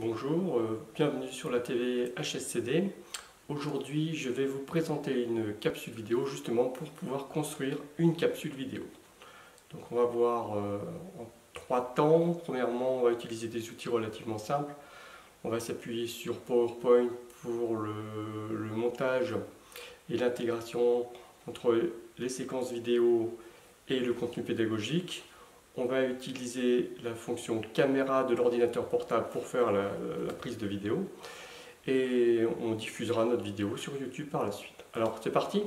Bonjour, bienvenue sur la TV HSCD. Aujourd'hui, je vais vous présenter une capsule vidéo justement pour pouvoir construire une capsule vidéo. Donc on va voir en trois temps. Premièrement, on va utiliser des outils relativement simples. On va s'appuyer sur PowerPoint pour le montage et l'intégration entre les séquences vidéo et le contenu pédagogique. On va utiliser la fonction caméra de l'ordinateur portable pour faire la prise de vidéo et on diffusera notre vidéo sur YouTube par la suite. Alors c'est parti.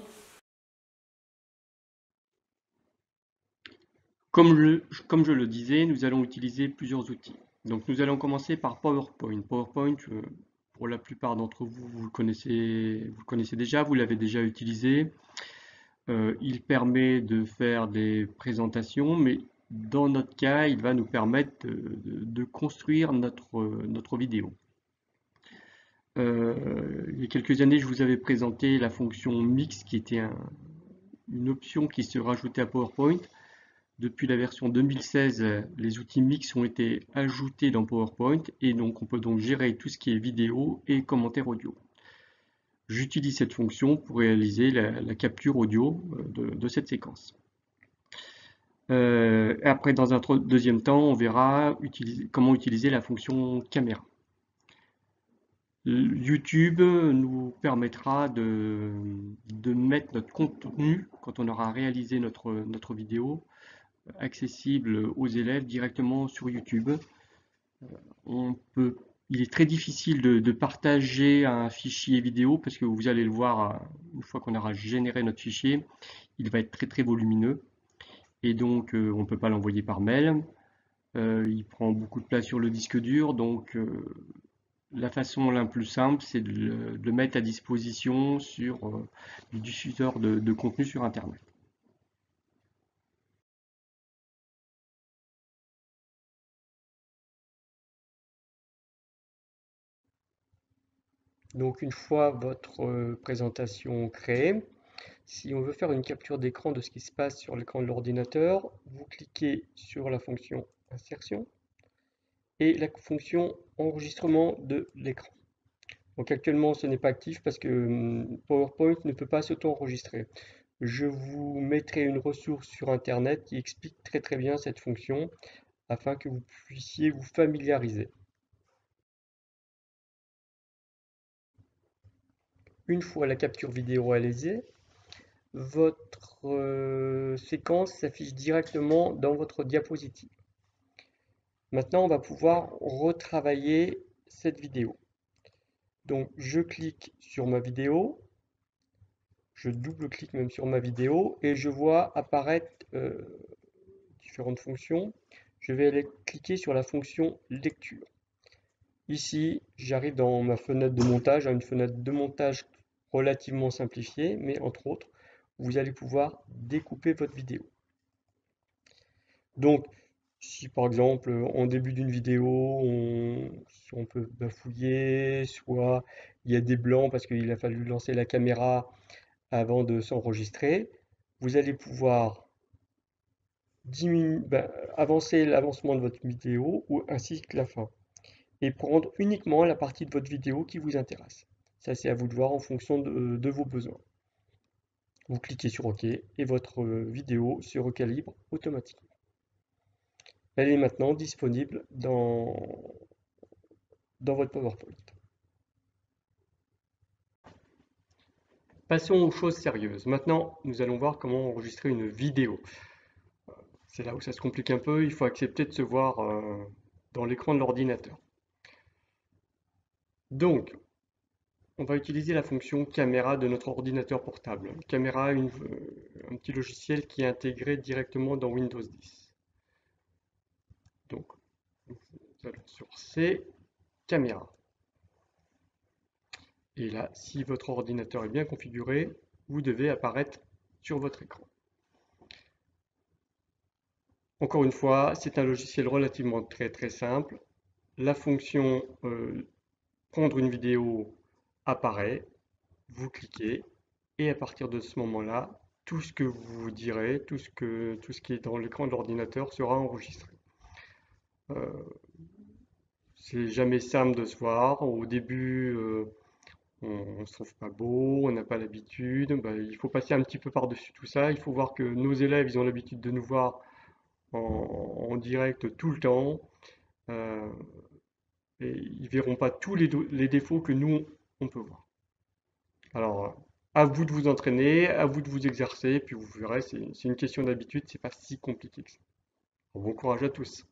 Comme je le disais, nous allons utiliser plusieurs outils. Donc nous allons commencer par PowerPoint. PowerPoint, pour la plupart d'entre vous, vous le connaissez déjà, vous l'avez déjà utilisé. Il permet de faire des présentations, mais dans notre cas, il va nous permettre de construire notre vidéo. Il y a quelques années, je vous avais présenté la fonction Mix, qui était une option qui se rajoutait à PowerPoint. Depuis la version 2016, les outils Mix ont été ajoutés dans PowerPoint et donc on peut donc gérer tout ce qui est vidéo et commentaires audio. J'utilise cette fonction pour réaliser la capture audio de cette séquence. Après, dans un deuxième temps, on verra comment utiliser la fonction caméra. YouTube nous permettra de mettre notre contenu, quand on aura réalisé notre vidéo, accessible aux élèves directement sur YouTube. Il est très difficile de partager un fichier vidéo parce que vous allez le voir une fois qu'on aura généré notre fichier, il va être très volumineux et donc on ne peut pas l'envoyer par mail. Il prend beaucoup de place sur le disque dur, donc la façon la plus simple, c'est de le mettre à disposition sur du diffuseur de contenu sur Internet. Donc une fois votre présentation créée, si on veut faire une capture d'écran de ce qui se passe sur l'écran de l'ordinateur, vous cliquez sur la fonction insertion et la fonction enregistrement de l'écran. Donc actuellement ce n'est pas actif parce que PowerPoint ne peut pas s'auto-enregistrer. Je vous mettrai une ressource sur internet qui explique très bien cette fonction afin que vous puissiez vous familiariser. Une fois la capture vidéo réalisée, votre séquence s'affiche directement dans votre diapositive. Maintenant, on va pouvoir retravailler cette vidéo. Donc, je clique sur ma vidéo, je double-clique même sur ma vidéo et je vois apparaître différentes fonctions. Je vais aller cliquer sur la fonction lecture. Ici, j'arrive dans ma fenêtre de montage, une fenêtre de montage relativement simplifiée, mais entre autres, vous allez pouvoir découper votre vidéo. Donc, si par exemple, en début d'une vidéo, on peut bafouiller, soit il y a des blancs parce qu'il a fallu lancer la caméra avant de s'enregistrer, vous allez pouvoir avancer l'avancement de votre vidéo ou ainsi que la fin et prendre uniquement la partie de votre vidéo qui vous intéresse. Ça, c'est à vous de voir en fonction de vos besoins. Vous cliquez sur OK et votre vidéo se recalibre automatiquement. Elle est maintenant disponible dans votre PowerPoint. Passons aux choses sérieuses. Maintenant, nous allons voir comment enregistrer une vidéo. C'est là où ça se complique un peu, il faut accepter de se voir dans l'écran de l'ordinateur. Donc, on va utiliser la fonction caméra de notre ordinateur portable. Caméra, un petit logiciel qui est intégré directement dans Windows 10. Donc, nous allons sur C, caméra. Et là, si votre ordinateur est bien configuré, vous devez apparaître sur votre écran. Encore une fois, c'est un logiciel relativement très simple. La fonction prendre une vidéo apparaît, vous cliquez et à partir de ce moment-là, tout ce que vous direz, tout ce qui est dans l'écran de l'ordinateur sera enregistré. c'est jamais simple de se voir. Au début, on se trouve pas beau, on n'a pas l'habitude. Bah, il faut passer un petit peu par-dessus tout ça. Il faut voir que nos élèves, ils ont l'habitude de nous voir en direct tout le temps. euh, et ils verront pas tous les défauts que nous, on peut voir. Alors, à vous de vous entraîner, à vous de vous exercer, puis vous verrez, c'est une question d'habitude, c'est pas si compliqué que ça. Bon courage à tous.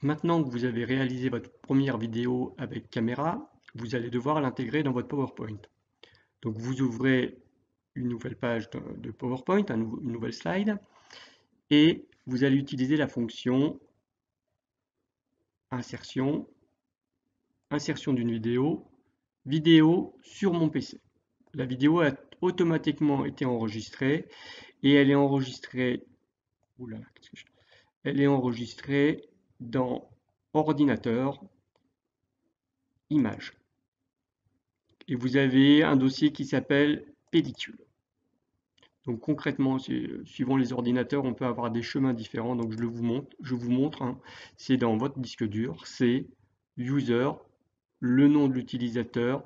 Maintenant que vous avez réalisé votre première vidéo avec caméra, vous allez devoir l'intégrer dans votre PowerPoint. Donc vous ouvrez une nouvelle page de PowerPoint, une nouvelle slide, et vous allez utiliser la fonction insertion, insertion d'une vidéo, vidéo sur mon PC. La vidéo a automatiquement été enregistrée et elle est enregistrée, oula, elle est enregistrée dans ordinateur, images. Et vous avez un dossier qui s'appelle pellicule. Donc concrètement, suivant les ordinateurs, on peut avoir des chemins différents. Donc je vous montre, hein. C'est dans votre disque dur, c'est user, le nom de l'utilisateur,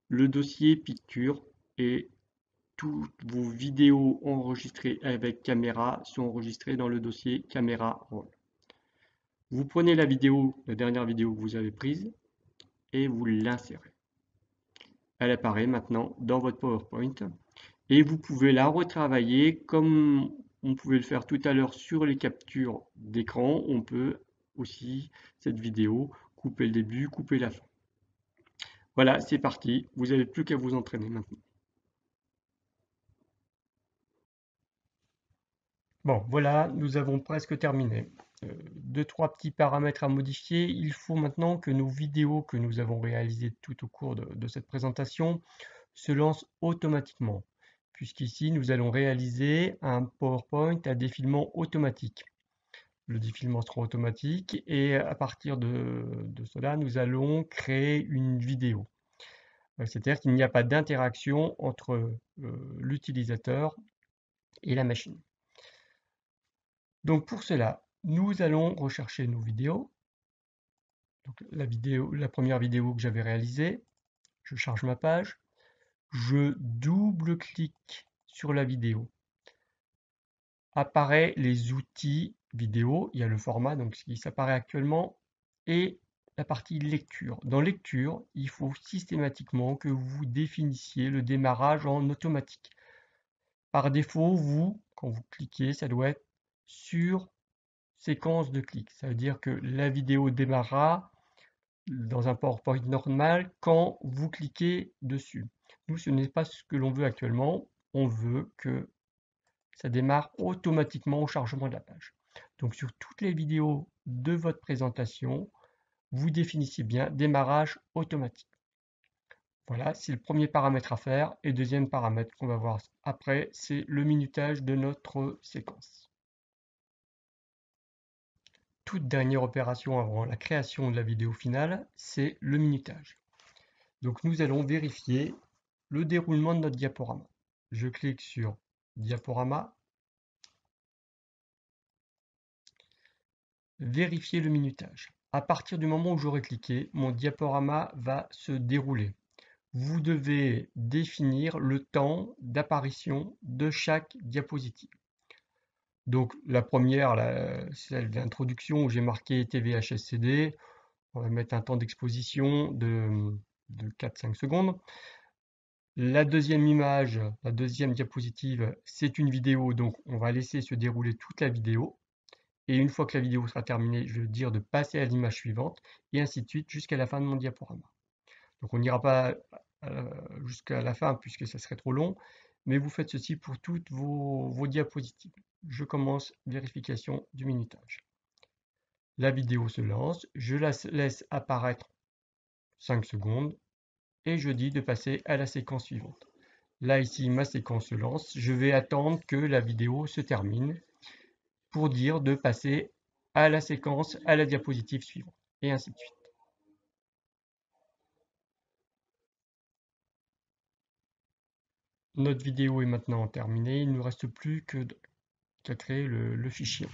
le dossier picture et toutes vos vidéos enregistrées avec caméra sont enregistrées dans le dossier caméra roll. Vous prenez la vidéo, la dernière vidéo que vous avez prise et vous l'insérez. Elle apparaît maintenant dans votre PowerPoint et vous pouvez la retravailler comme on pouvait le faire tout à l'heure sur les captures d'écran. On peut aussi, cette vidéo, couper le début, couper la fin. Voilà, c'est parti. Vous n'avez plus qu'à vous entraîner maintenant. Bon, voilà, nous avons presque terminé. Deux, trois petits paramètres à modifier. Il faut maintenant que nos vidéos que nous avons réalisées tout au cours de cette présentation se lancent automatiquement, puisqu'ici nous allons réaliser un PowerPoint à défilement automatique. Le défilement sera automatique et à partir de cela, nous allons créer une vidéo. C'est-à-dire qu'il n'y a pas d'interaction entre l'utilisateur et la machine. Donc pour cela, nous allons rechercher nos vidéos. Donc la première vidéo que j'avais réalisée, je charge ma page, je double-clique sur la vidéo. Apparaît les outils vidéo, il y a le format donc ce qui s'apparaît actuellement et la partie lecture. Dans lecture, il faut systématiquement que vous définissiez le démarrage en automatique. Par défaut, quand vous cliquez, ça doit être sur séquence de clics. Ça veut dire que la vidéo démarrera dans un PowerPoint normal quand vous cliquez dessus. Nous, ce n'est pas ce que l'on veut actuellement. On veut que ça démarre automatiquement au chargement de la page. Donc sur toutes les vidéos de votre présentation, vous définissez bien démarrage automatique. Voilà, c'est le premier paramètre à faire. Et deuxième paramètre qu'on va voir après, c'est le minutage de notre séquence. Toute dernière opération avant la création de la vidéo finale, c'est le minutage. Donc nous allons vérifier le déroulement de notre diaporama. Je clique sur diaporama, vérifier le minutage. À partir du moment où j'aurai cliqué, mon diaporama va se dérouler. Vous devez définir le temps d'apparition de chaque diapositive. Donc la première, celle d'introduction où j'ai marqué TV HSCD, on va mettre un temps d'exposition de 4-5 secondes. La deuxième image, la deuxième diapositive, c'est une vidéo, donc on va laisser se dérouler toute la vidéo. Et une fois que la vidéo sera terminée, je vais dire de passer à l'image suivante, et ainsi de suite jusqu'à la fin de mon diaporama. Donc on n'ira pas jusqu'à la fin puisque ça serait trop long, mais vous faites ceci pour toutes vos diapositives. Je commence vérification du minutage. La vidéo se lance, je la laisse apparaître 5 secondes et je dis de passer à la séquence suivante. Là ici ma séquence se lance, je vais attendre que la vidéo se termine pour dire de passer à la séquence, à la diapositive suivante et ainsi de suite. Notre vidéo est maintenant terminée, il ne nous reste plus que juste créer le fichier.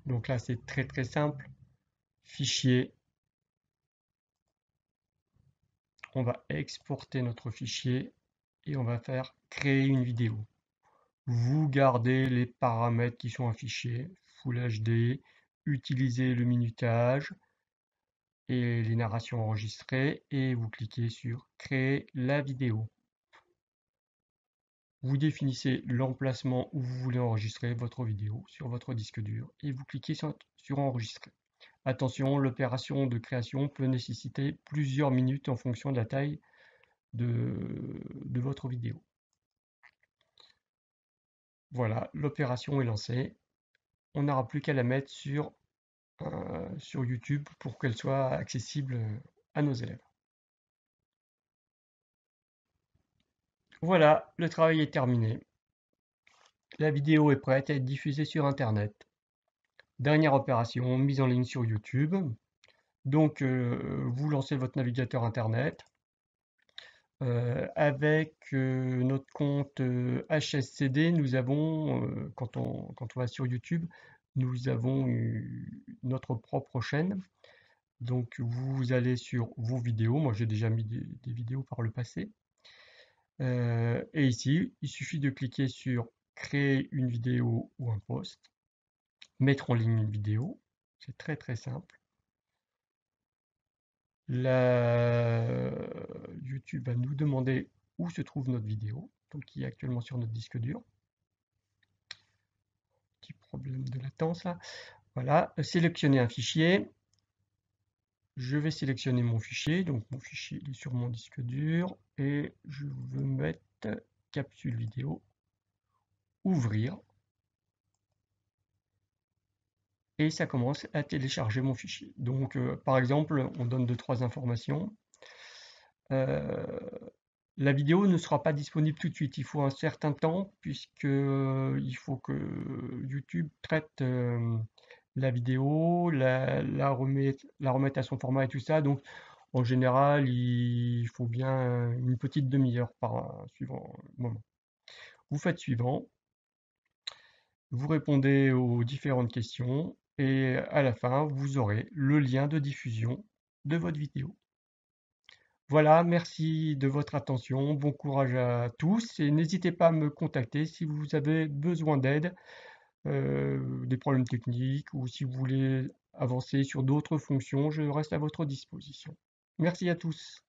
Donc là, c'est très très simple. Fichier. On va exporter notre fichier et on va faire créer une vidéo. Vous gardez les paramètres qui sont affichés, Full HD, utilisez le minutage et les narrations enregistrées et vous cliquez sur créer la vidéo. Vous définissez l'emplacement où vous voulez enregistrer votre vidéo sur votre disque dur et vous cliquez sur enregistrer. Attention, l'opération de création peut nécessiter plusieurs minutes en fonction de la taille de votre vidéo. Voilà, l'opération est lancée. On n'aura plus qu'à la mettre sur YouTube pour qu'elle soit accessible à nos élèves. Voilà, le travail est terminé. La vidéo est prête à être diffusée sur Internet. Dernière opération, mise en ligne sur YouTube. Donc, vous lancez votre navigateur Internet. Avec notre compte HSCD, nous avons, quand on va sur YouTube, nous avons notre propre chaîne. Donc, vous allez sur vos vidéos. Moi, j'ai déjà mis des vidéos par le passé. Et ici, il suffit de cliquer sur créer une vidéo ou un post, mettre en ligne une vidéo. C'est très très simple. YouTube va nous demander où se trouve notre vidéo, donc qui est actuellement sur notre disque dur. Petit problème de latence là. Voilà, sélectionner un fichier. Je vais sélectionner mon fichier, donc mon fichier est sur mon disque dur et je veux mettre capsule vidéo, ouvrir. Et ça commence à télécharger mon fichier. Donc par exemple, on donne 2-3 informations. La vidéo ne sera pas disponible tout de suite, il faut un certain temps puisque il faut que YouTube traite la vidéo, la remettre à son format et tout ça. Donc en général, il faut bien une petite demi-heure par suivant moment. Vous faites suivant, vous répondez aux différentes questions et à la fin, vous aurez le lien de diffusion de votre vidéo. Voilà, merci de votre attention, bon courage à tous et n'hésitez pas à me contacter si vous avez besoin d'aide, des problèmes techniques ou si vous voulez avancer sur d'autres fonctions, je reste à votre disposition. Merci à tous.